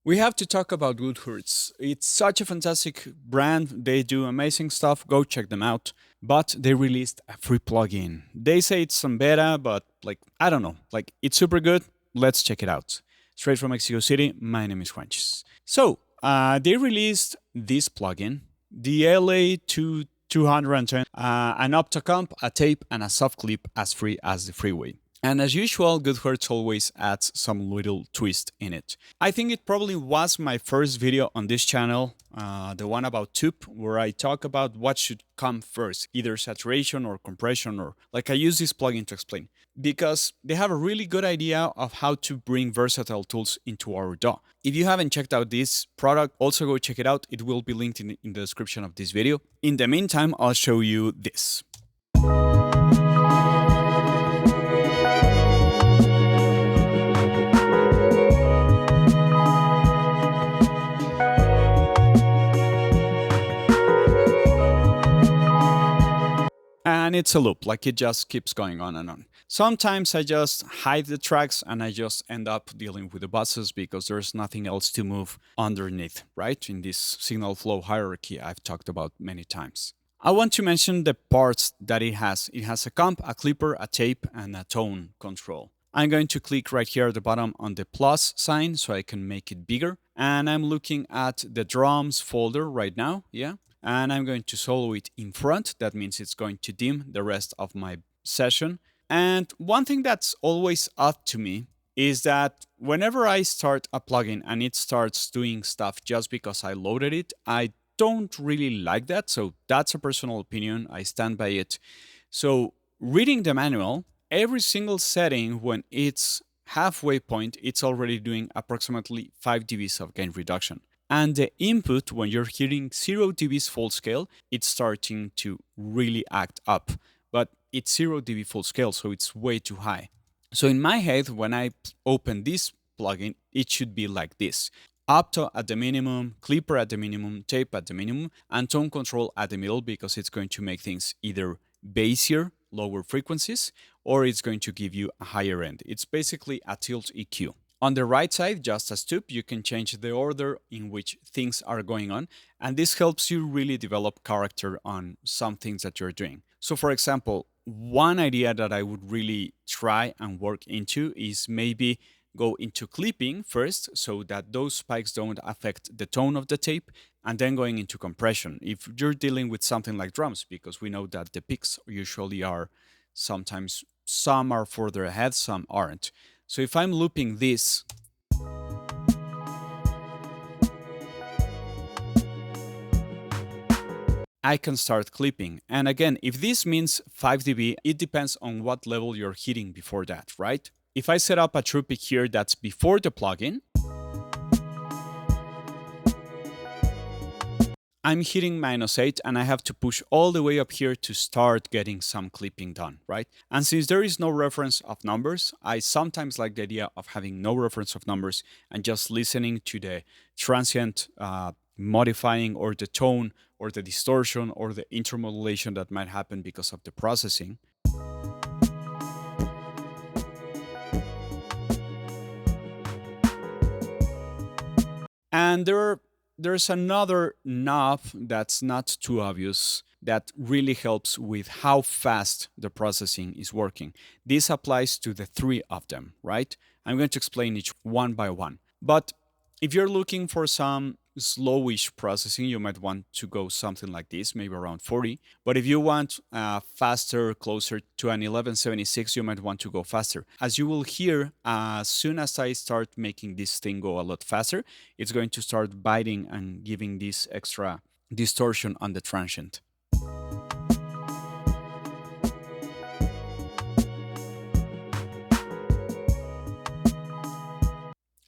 We have to talk about Goodhertz. It's such a fantastic brand. They do amazing stuff. Go check them out. But they released a free plugin. They say it's some beta, but I don't know. It's super good. Let's check it out. Straight from Mexico City, my name is Juanches. So, they released this plugin, the LA210, an Opto comp, a tape, and a soft clip as free as the freeway. And as usual, Goodhertz always adds some little twist in it. I think it probably was my first video on this channel, the one about Tupe, where I talk about what should come first, either saturation or compression, or I use this plugin to explain. Because they have a really good idea of how to bring versatile tools into our DAW. If you haven't checked out this product, also go check it out. It will be linked in the description of this video. In the meantime, I'll show you this. And it's a loop, it just keeps going on and on. Sometimes I just hide the tracks and I just end up dealing with the buses because there's nothing else to move underneath, right? In this signal flow hierarchy I've talked about many times. I want to mention the parts that it has. It has a comp, a clipper, a tape, and a tone control. I'm going to click right here at the bottom on the plus sign so I can make it bigger. And I'm looking at the drums folder right now, yeah? And I'm going to solo it in front. That means it's going to dim the rest of my session. And one thing that's always odd to me is that whenever I start a plugin and it starts doing stuff just because I loaded it, I don't really like that. So that's a personal opinion. I stand by it. So reading the manual, every single setting when it's halfway point, it's already doing approximately 5 dBs of gain reduction. And the input, when you're hitting 0 dBs full scale, it's starting to really act up. But it's 0 dB full scale, so it's way too high. So in my head, when I open this plugin, it should be like this. Opto at the minimum, clipper at the minimum, tape at the minimum, and tone control at the middle because it's going to make things either bassier, lower frequencies, or it's going to give you a higher end. It's basically a tilt EQ. On the right side, just as Tupe, you can change the order in which things are going on, and this helps you really develop character on some things that you're doing. So for example, one idea that I would really try and work into is maybe go into clipping first so that those spikes don't affect the tone of the tape, and then going into compression if you're dealing with something like drums, because we know that the peaks usually are sometimes, some are further ahead, some aren't. So if I'm looping this, I can start clipping. And again, if this means 5 dB, it depends on what level you're hitting before that, right? If I set up a true peak here that's before the plugin, I'm hitting -8 and I have to push all the way up here to start getting some clipping done, right? And since there is no reference of numbers, I sometimes like the idea of having no reference of numbers and just listening to the transient modifying or the tone or the distortion or the intermodulation that might happen because of the processing. And there's another knob that's not too obvious that really helps with how fast the processing is working. This applies to the 3 of them, right? I'm going to explain each one by one. But if you're looking for some slowish processing, you might want to go something like this, maybe around 40. But if you want faster, closer to an 1176, you might want to go faster. As you will hear, as soon as I start making this thing go a lot faster, it's going to start biting and giving this extra distortion on the transient.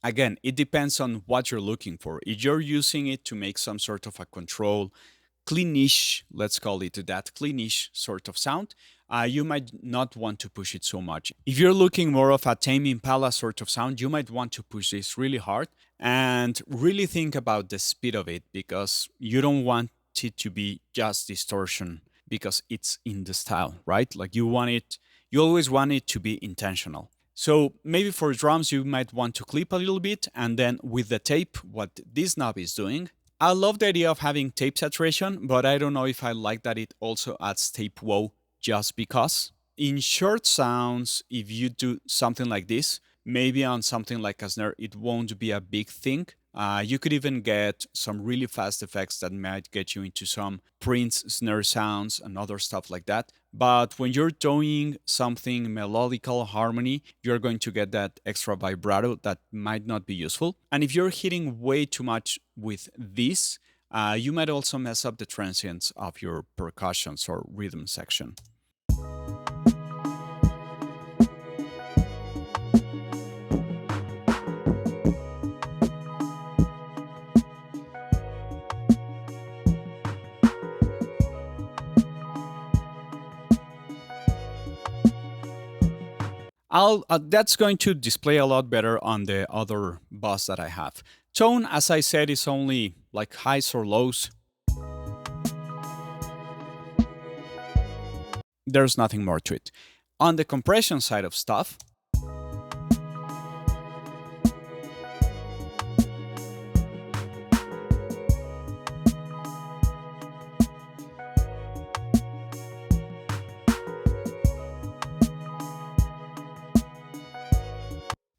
Again, it depends on what you're looking for. If you're using it to make some sort of a control, cleanish, let's call it that, cleanish sort of sound, you might not want to push it so much. If you're looking more of a Tame Impala sort of sound, you might want to push this really hard and really think about the speed of it, because you don't want it to be just distortion because it's in the style, right? You always want it to be intentional. So maybe for drums, you might want to clip a little bit, and then with the tape, what this knob is doing. I love the idea of having tape saturation, but I don't know if I like that it also adds tape whoa just because. In short sounds, if you do something like this, maybe on something like a snare, it won't be a big thing. You could even get some really fast effects that might get you into some Prince snare sounds and other stuff like that. But when you're doing something melodical harmony, you're going to get that extra vibrato that might not be useful. And if you're hitting way too much with this, you might also mess up the transients of your percussions or rhythm section. That's going to display a lot better on the other bus that I have. Tone, as I said, is only like highs or lows. There's nothing more to it. On the compression side of stuff,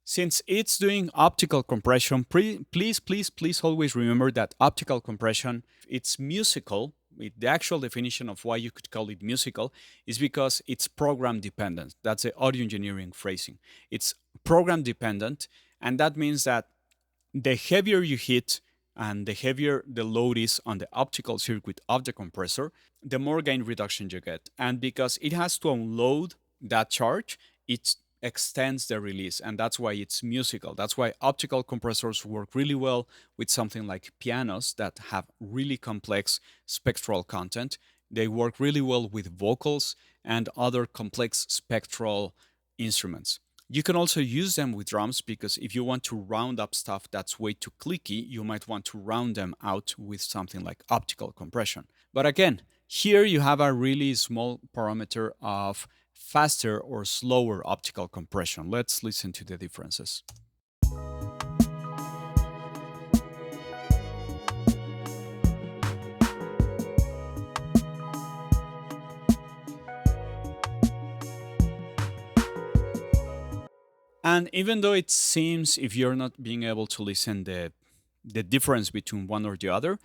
since it's doing optical compression, please always remember that optical compression, it's musical. The actual definition of why you could call it musical is because it's program dependent. That's the audio engineering phrasing. It's program dependent, and that means that the heavier you hit and the heavier the load is on the optical circuit of the compressor, the more gain reduction you get. And because it has to unload that charge, it extends the release, and that's why it's musical. That's why optical compressors work really well with something like pianos that have really complex spectral content. They work really well with vocals and other complex spectral instruments. You can also use them with drums because if you want to round up stuff that's way too clicky, you might want to round them out with something like optical compression. But again, here you have a really small parameter of faster or slower optical compression. Let's listen to the differences. And even though it seems, if you're not being able to listen the difference between one or the other,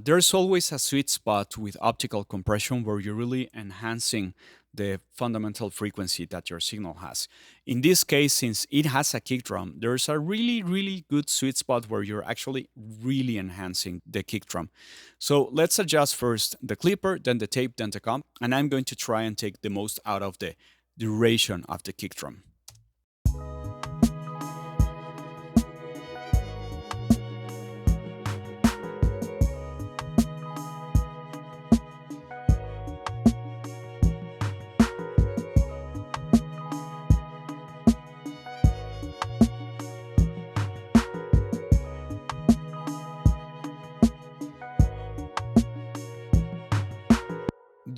there's always a sweet spot with optical compression where you're really enhancing the fundamental frequency that your signal has. In this case, since it has a kick drum, there's a really good sweet spot where you're actually really enhancing the kick drum. So let's adjust first the clipper, then the tape, then the comp, and I'm going to try and take the most out of the duration of the kick drum.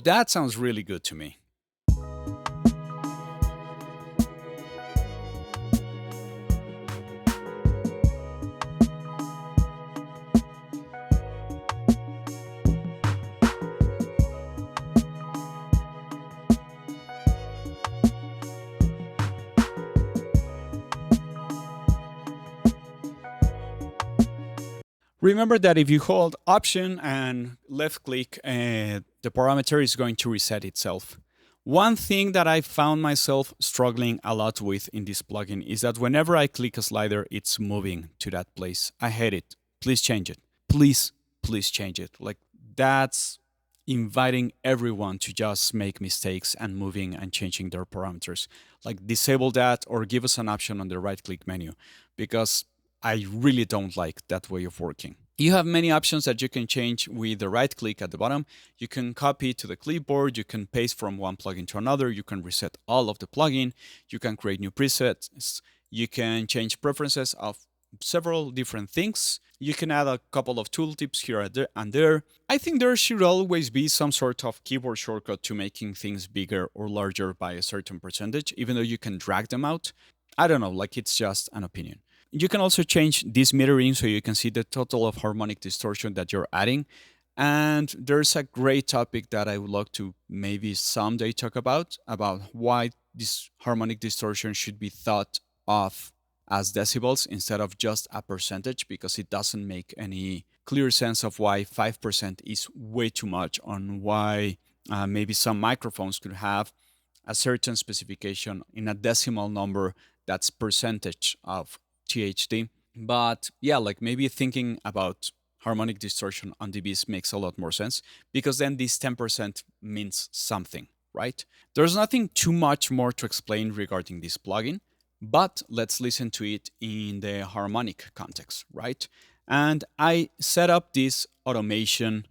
That sounds really good to me. Remember that if you hold Option and left click, the parameter is going to reset itself. One thing that I found myself struggling a lot with in this plugin is that whenever I click a slider, it's moving to that place. I hate it. Please change it. Please change it. Like, that's inviting everyone to just make mistakes and moving and changing their parameters. Like, disable that or give us an option on the right click menu, because I really don't like that way of working. You have many options that you can change with the right click at the bottom. You can copy to the clipboard, you can paste from one plugin to another, you can reset all of the plugin, you can create new presets, you can change preferences of several different things. You can add a couple of tooltips here and there. I think there should always be some sort of keyboard shortcut to making things bigger or larger by a certain percentage, even though you can drag them out. I don't know, like it's just an opinion. You can also change this metering so you can see the total of harmonic distortion that you're adding. And there's a great topic that I would like to maybe someday talk about why this harmonic distortion should be thought of as decibels instead of just a percentage, because it doesn't make any clear sense of why 5% is way too much, on why maybe some microphones could have a certain specification in a decimal number that's percentage of THD. But yeah, like maybe thinking about harmonic distortion on dBs makes a lot more sense, because then this 10% means something, right? There's nothing too much more to explain regarding this plugin, but let's listen to it in the harmonic context, right? And I set up this automation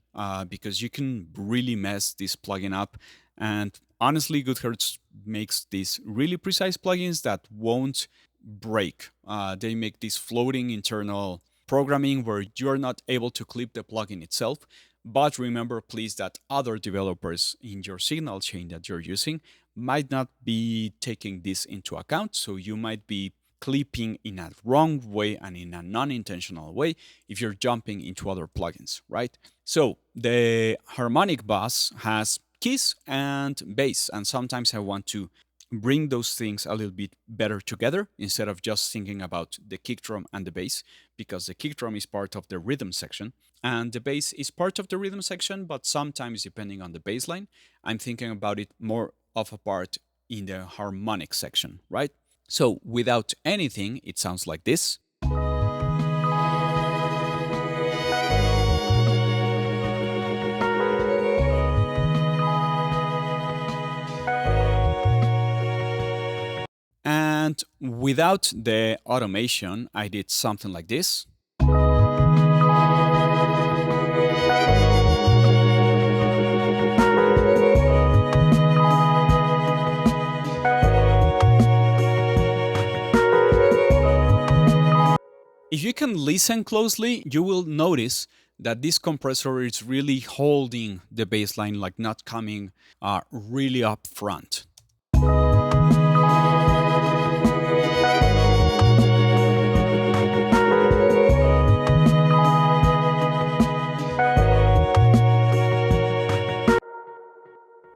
because you can really mess this plugin up. And honestly, Goodhertz makes these really precise plugins that won't break. They make this floating internal programming where you're not able to clip the plugin itself. But remember, please, that other developers in your signal chain that you're using might not be taking this into account. So you might be clipping in a wrong way and in a non-intentional way if you're jumping into other plugins, right? So the harmonic bus has keys and bass, and sometimes I want to bring those things a little bit better together instead of just thinking about the kick drum and the bass, because the kick drum is part of the rhythm section and the bass is part of the rhythm section, but sometimes depending on the bass line, I'm thinking about it more of a part in the harmonic section, right? So without anything, it sounds like this. And without the automation, I did something like this. If you can listen closely, you will notice that this compressor is really holding the bassline, like not coming really up front.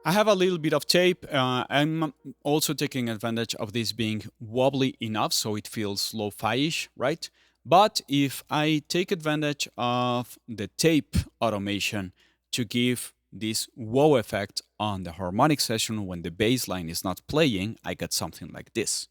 I have a little bit of tape. I'm also taking advantage of this being wobbly enough so it feels lo-fi-ish, right? But if I take advantage of the tape automation to give this wow effect on the harmonic session when the bass line is not playing, I get something like this.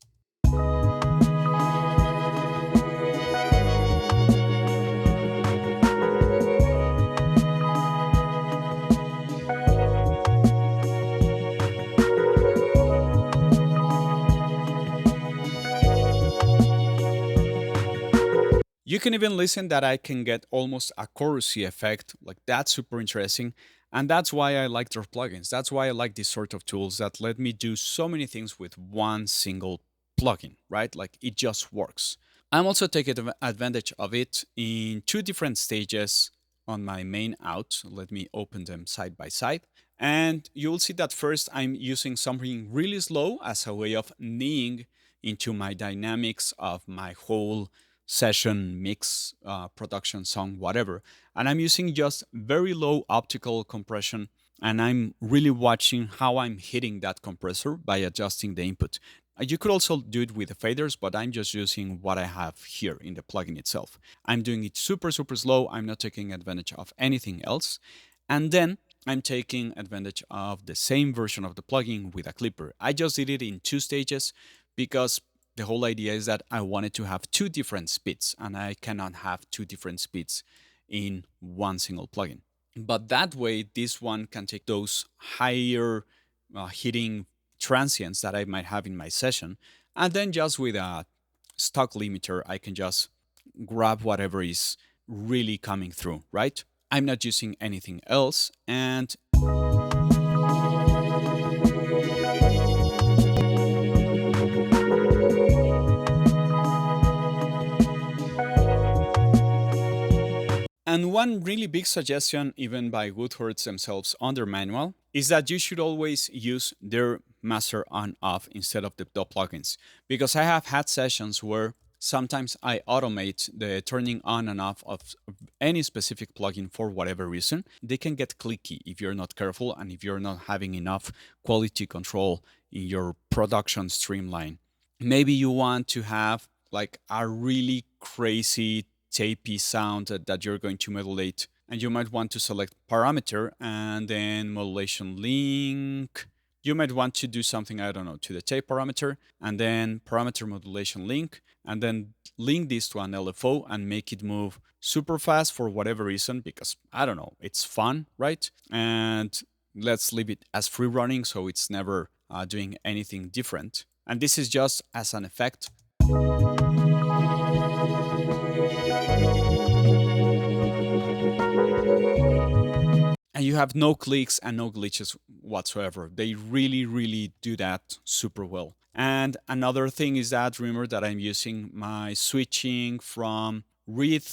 You can even listen that I can get almost a chorusy effect. Like that's super interesting. And that's why I like their plugins. That's why I like these sort of tools that let me do so many things with one single plugin, right? Like it just works. I'm also taking advantage of it in two different stages on my main out. Let me open them side by side. And you'll see that first I'm using something really slow as a way of kneeing into my dynamics of my whole session, mix, production, song, whatever. And I'm using just very low optical compression. And I'm really watching how I'm hitting that compressor by adjusting the input. You could also do it with the faders, but I'm just using what I have here in the plugin itself. I'm doing it super, super slow. I'm not taking advantage of anything else. And then I'm taking advantage of the same version of the plugin with a clipper. I just did it in two stages because the whole idea is that I wanted to have two different speeds, and I cannot have two different speeds in one single plugin. But that way, this one can take those higher hitting transients that I might have in my session, and then just with a stock limiter, I can just grab whatever is really coming through, right? I'm not using anything else, and one really big suggestion, even by Goodhertz themselves on their manual, is that you should always use their master on off instead of the plugins. Because I have had sessions where sometimes I automate the turning on and off of any specific plugin for whatever reason. They can get clicky if you're not careful and if you're not having enough quality control in your production streamline. Maybe you want to have like a really crazy tapey sound that you're going to modulate, and you might want to select parameter and then modulation link. You might want to do something, I don't know, to the tape parameter and then parameter modulation link, and then link this to an LFO and make it move super fast for whatever reason, because I don't know, it's fun, right? And let's leave it as free running so it's never doing anything different. And this is just as an effect. And you have no clicks and no glitches whatsoever. They really, really do that super well. And another thing is that remember that I'm using my switching from read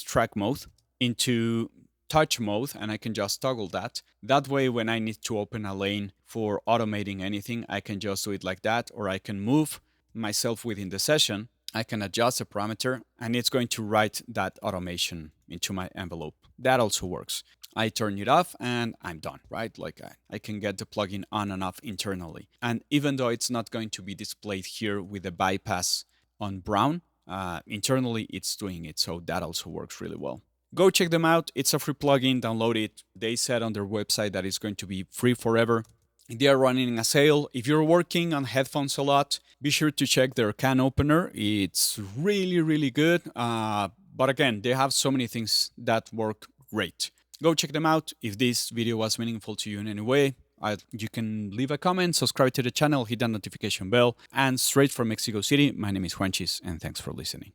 track mode into touch mode, and I can just toggle that. That way, when I need to open a lane for automating anything, I can just do it like that, or I can move myself within the session. I can adjust the parameter, and it's going to write that automation into my envelope. That also works. I turn it off and I'm done, right? Like I can get the plugin on and off internally. And even though it's not going to be displayed here with the bypass on brown, internally it's doing it. So that also works really well. Go check them out. It's a free plugin. Download it. They said on their website that it's going to be free forever. They are running a sale. If you're working on headphones a lot, be sure to check their can opener. It's really, really good. But again, they have so many things that work great. Go check them out. If this video was meaningful to you in any way, you can leave a comment, subscribe to the channel, hit that notification bell. And straight from Mexico City, my name is Juanchis, and thanks for listening.